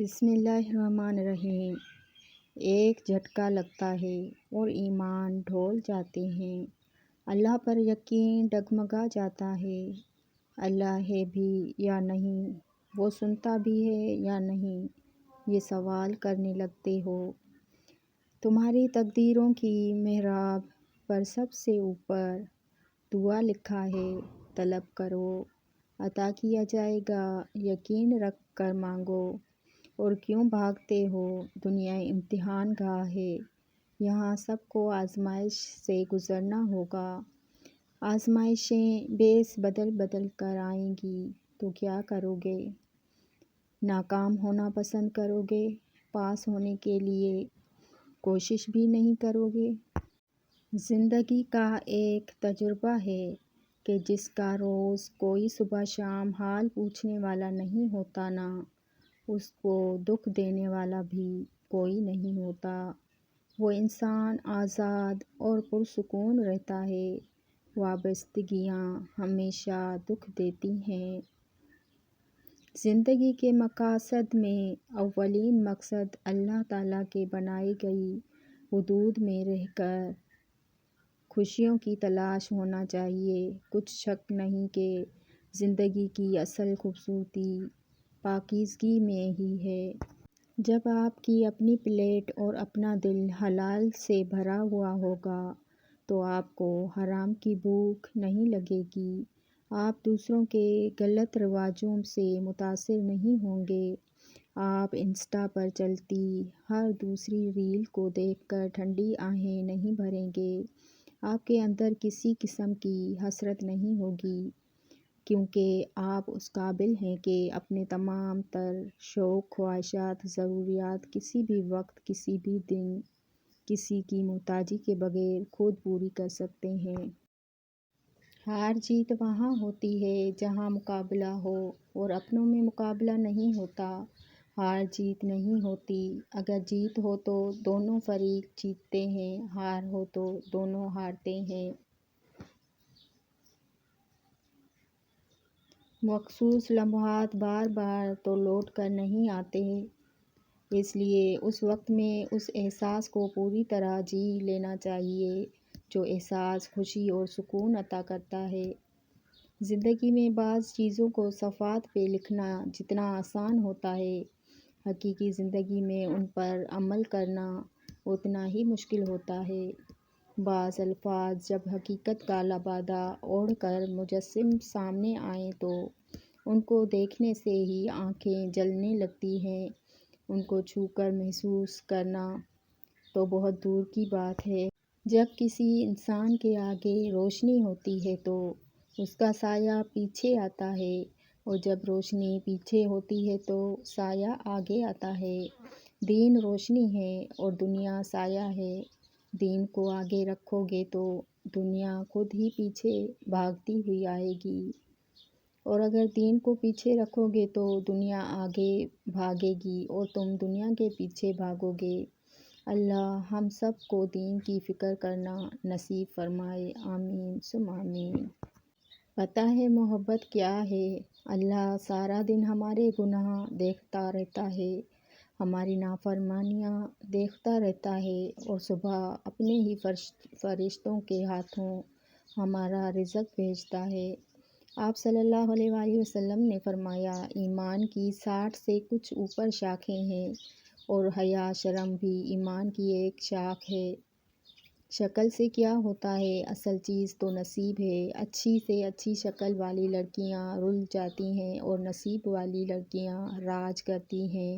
بسم اللہ الرحمن الرحیم۔ ایک جھٹکا لگتا ہے اور ایمان ڈھول جاتے ہیں۔ اللہ پر یقین ڈگمگا جاتا ہے۔ اللہ ہے بھی یا نہیں، وہ سنتا بھی ہے یا نہیں، یہ سوال کرنے لگتے ہو۔ تمہاری تقدیروں کی محراب پر سب سے اوپر دعا لکھا ہے، طلب کرو عطا کیا جائے گا، یقین رکھ کر مانگو۔ اور کیوں بھاگتے ہو؟ دنیا امتحان گاہ ہے، یہاں سب کو آزمائش سے گزرنا ہوگا۔ آزمائشیں بیس بدل بدل کر آئیں گی تو کیا کرو گے؟ ناکام ہونا پسند کرو گے؟ پاس ہونے کے لیے کوشش بھی نہیں کرو گے؟ زندگی کا ایک تجربہ ہے کہ جس کا روز کوئی صبح شام حال پوچھنے والا نہیں ہوتا، نہ اس کو دکھ دینے والا بھی کوئی نہیں ہوتا، وہ انسان آزاد اور پرسکون رہتا ہے۔ وابستگیاں ہمیشہ دکھ دیتی ہیں۔ زندگی کے مقاصد میں اولین مقصد اللہ تعالیٰ کے بنائی گئی حدود میں رہ کر خوشیوں کی تلاش ہونا چاہیے۔ کچھ شک نہیں کہ زندگی کی اصل خوبصورتی پاکیزگی میں ہی ہے۔ جب آپ کی اپنی پلیٹ اور اپنا دل حلال سے بھرا ہوا ہوگا تو آپ کو حرام کی بھوک نہیں لگے گی، آپ دوسروں کے غلط رواجوں سے متاثر نہیں ہوں گے، آپ انسٹا پر چلتی ہر دوسری ریل کو دیکھ کر ٹھنڈی آہیں نہیں بھریں گے، آپ کے اندر کسی قسم کی حسرت نہیں ہوگی، کیونکہ آپ اس قابل ہیں کہ اپنے تمام تر شوق، خواہشات، ضروریات کسی بھی وقت، کسی بھی دن، کسی کی محتاجی کے بغیر خود پوری کر سکتے ہیں۔ ہار جیت وہاں ہوتی ہے جہاں مقابلہ ہو، اور اپنوں میں مقابلہ نہیں ہوتا، ہار جیت نہیں ہوتی۔ اگر جیت ہو تو دونوں فریق جیتتے ہیں، ہار ہو تو دونوں ہارتے ہیں۔ مخصوص لمحات بار بار تو لوٹ کر نہیں آتے، اس لیے اس وقت میں اس احساس کو پوری طرح جی لینا چاہیے جو احساس خوشی اور سکون عطا کرتا ہے۔ زندگی میں بعض چیزوں کو صفحات پہ لکھنا جتنا آسان ہوتا ہے، حقیقی زندگی میں ان پر عمل کرنا اتنا ہی مشکل ہوتا ہے۔ بعض الفاظ جب حقیقت کا لبادہ اوڑھ کر مجسم سامنے آئیں تو ان کو دیکھنے سے ہی آنکھیں جلنے لگتی ہیں، ان کو چھو کر محسوس کرنا تو بہت دور کی بات ہے۔ جب کسی انسان کے آگے روشنی ہوتی ہے تو اس کا سایہ پیچھے آتا ہے، اور جب روشنی پیچھے ہوتی ہے تو سایہ آگے آتا ہے۔ دین روشنی ہے اور دنیا سایہ ہے۔ دین کو آگے رکھو گے تو دنیا خود ہی پیچھے بھاگتی ہوئی آئے گی، اور اگر دین کو پیچھے رکھو گے تو دنیا آگے بھاگے گی اور تم دنیا کے پیچھے بھاگو گے۔ اللہ ہم سب کو دین کی فکر کرنا نصیب فرمائے، آمین ثم آمین۔ پتہ ہے محبت کیا ہے؟ اللہ سارا دن ہمارے گناہ دیکھتا رہتا ہے، ہماری نافرمانیاں دیکھتا رہتا ہے، اور صبح اپنے ہی فرشتوں کے ہاتھوں ہمارا رزق بھیجتا ہے۔ آپ صلی اللہ علیہ وآلہ وسلم نے فرمایا، ایمان کی 60 سے کچھ اوپر شاخیں ہیں، اور حیا شرم بھی ایمان کی ایک شاخ ہے۔ شکل سے کیا ہوتا ہے؟ اصل چیز تو نصیب ہے۔ اچھی سے اچھی شکل والی لڑکیاں رل جاتی ہیں اور نصیب والی لڑکیاں راج کرتی ہیں۔